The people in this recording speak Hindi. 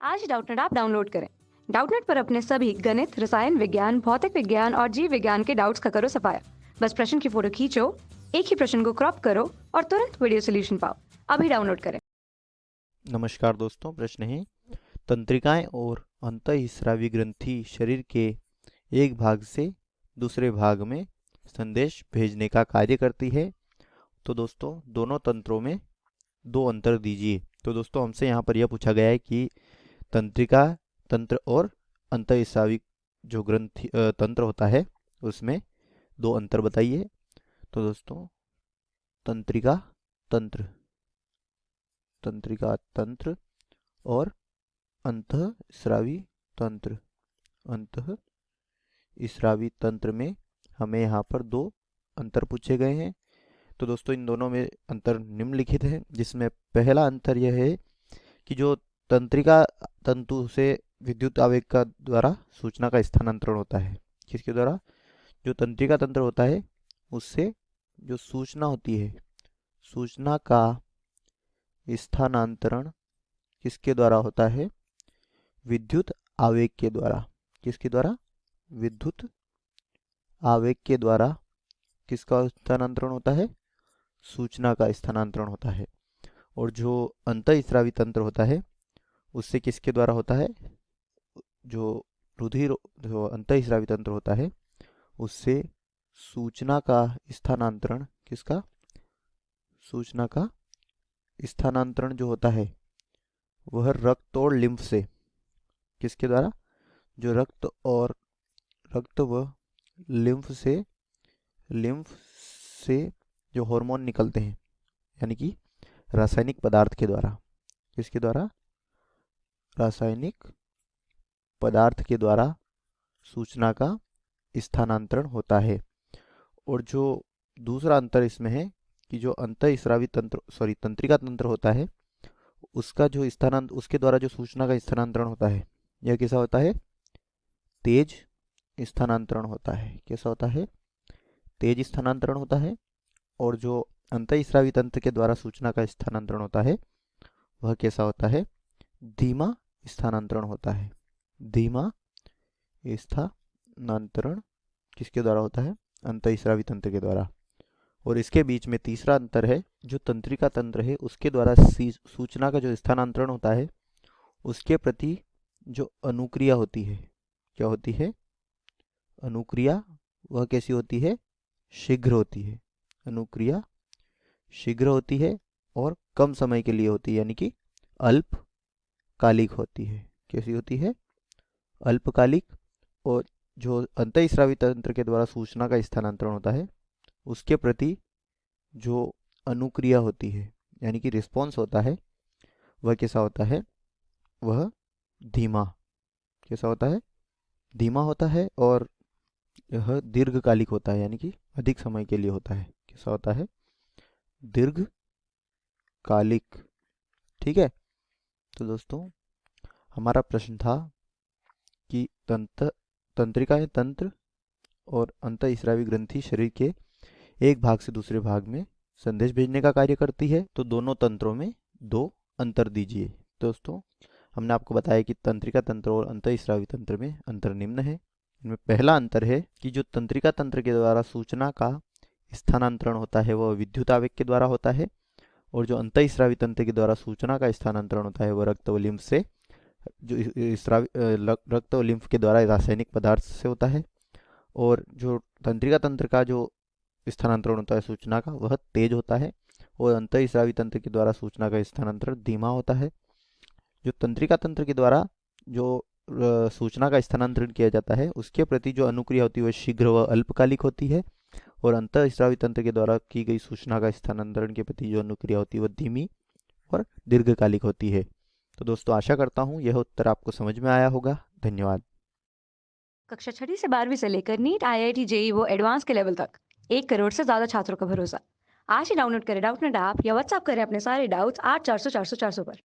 आज ही डाउटनेट ऐप डाउनलोड करें। डाउटनेट पर अपने सभी गणित, रसायन विज्ञान, भौतिक विज्ञान और जीव विज्ञान के डाउट्स का करो सफाया। बस प्रश्न की फोटो खींचो, एक ही प्रश्न को क्रॉप करो और तुरंत वीडियो सोल्यूशन पाओ। अभी डाउनलोड करें। नमस्कार दोस्तों, प्रश्न है तंत्रिकाएं और अंतःस्रावी ग्रंथि शरीर के एक भाग से दूसरे भाग में संदेश भेजने का कार्य करती है। तो दोस्तों दोनों तंत्रों में दो अंतर दीजिए। तो दोस्तों हमसे यहाँ पर यह पूछा गया है कि तंत्रिका तंत्र और अंतःस्रावी जो ग्रंथि तंत्र होता है उसमें दो अंतर बताइए। तो दोस्तों तंत्रिका तंत्र तंत्रिका तंत्र और अंतःस्रावी तंत्र अंतःस्रावी तंत्र में हमें यहाँ पर दो अंतर पूछे गए हैं। तो दोस्तों इन दोनों में अंतर निम्नलिखित है, जिसमें पहला अंतर यह है कि जो तंत्रिका तंतु से विद्युत आवेग का द्वारा सूचना का स्थानांतरण होता है, किसके द्वारा, जो तंत्रिका तंत्र होता है उससे जो सूचना होती है, सूचना का स्थानांतरण किसके द्वारा होता है, विद्युत आवेग के द्वारा। किसके द्वारा, विद्युत आवेग के द्वारा किसका स्थानांतरण होता है, सूचना का स्थानांतरण होता है। और जो अंतःस्रावी तंत्र होता है उससे किसके द्वारा होता है, जो रुधिर जो अंतःस्रावी तंत्र होता है उससे सूचना का स्थानांतरण, किसका, सूचना का स्थानांतरण जो होता है वह रक्त और लिम्फ से, किसके द्वारा, जो रक्त व लिम्फ से जो हार्मोन निकलते हैं, यानी कि रासायनिक पदार्थ के द्वारा, किसके द्वारा, रासायनिक पदार्थ के द्वारा सूचना का स्थानांतरण होता है। और जो दूसरा अंतर इसमें है कि जो अंतःस्रावी तंत्र तंत्रिका तंत्र होता है उसका जो उसके द्वारा जो सूचना का स्थानांतरण होता है यह कैसा होता है, तेज स्थानांतरण होता है। कैसा होता है, तेज स्थानांतरण होता है। और जो अंतःस्रावी तंत्र के द्वारा सूचना का स्थानांतरण होता है वह कैसा होता है, धीमा स्थानांतरण होता है। धीमा स्थानांतरण किसके द्वारा होता है, अंतःस्रावी तंत्र के द्वारा। और इसके बीच में तीसरा अंतर है, जो तंत्रिका तंत्र है उसके द्वारा सूचना का जो स्थानांतरण होता है उसके प्रति जो अनुक्रिया होती है, क्या होती है, अनुक्रिया, वह कैसी होती है, शीघ्र होती है। अनुक्रिया शीघ्र होती है और कम समय के लिए होती है, यानी कि अल्पकालिक होती है। कैसी होती है, अल्पकालिक। और जो अंतःस्रावी तंत्र के द्वारा सूचना का स्थानांतरण होता है उसके प्रति जो अनुक्रिया होती है, यानी कि रिस्पॉन्स होता है, वह कैसा होता है, वह धीमा। कैसा होता है, धीमा होता है। और यह दीर्घकालिक होता है, यानी कि अधिक समय के लिए होता है। कैसा होता है, दीर्घकालिक। ठीक है। तो दोस्तों हमारा प्रश्न था कि तंत्रिकाएं तंत्र और अंतःस्रावी ग्रंथि शरीर के एक भाग से दूसरे भाग में संदेश भेजने का कार्य करती है। तो दोनों तंत्रों में दो अंतर दीजिए। दोस्तों हमने आपको बताया कि तंत्रिका तंत्र और अंतःस्रावी तंत्र में अंतर निम्न है। इनमें पहला अंतर है कि जो तंत्रिका तंत्र के द्वारा सूचना का स्थानांतरण होता है वह विद्युत आवेग के द्वारा होता है, और जो अंतःस्रावी तंत्र के द्वारा सूचना का स्थानांतरण होता है वह रक्त व लिम्फ से, जो रक्त व लिम्फ के द्वारा रासायनिक पदार्थ से होता है। और जो तंत्रिका तंत्र का जो स्थानांतरण होता है सूचना का वह तेज होता है, और अंतःस्रावी तंत्र के द्वारा सूचना का स्थानांतरण धीमा होता है। जो तंत्रिका तंत्र के द्वारा जो सूचना का स्थानांतरण किया जाता है उसके प्रति जो अनुक्रिया होती है वह शीघ्र व अल्पकालिक होती है, और अंतःस्रावी तंत्र के द्वारा की गई सूचना का स्थानांतरण के प्रति जो अनुक्रिया होती है वह धीमी और दीर्घकालिक होती है। तो दोस्तों आशा करता हूँ यह उत्तर आपको समझ में आया होगा। धन्यवाद। कक्षा 6 से 12वीं से लेकर नीट, IIT, जेई वो एडवांस के लेवल तक 1 करोड़ से ज्यादा छात्रों का भरोसा। आज ही डाउनलोड करें डाउटनेट ऐप या व्हाट्सएप करें अपने सारे डाउट्स 8400 400 400 पर।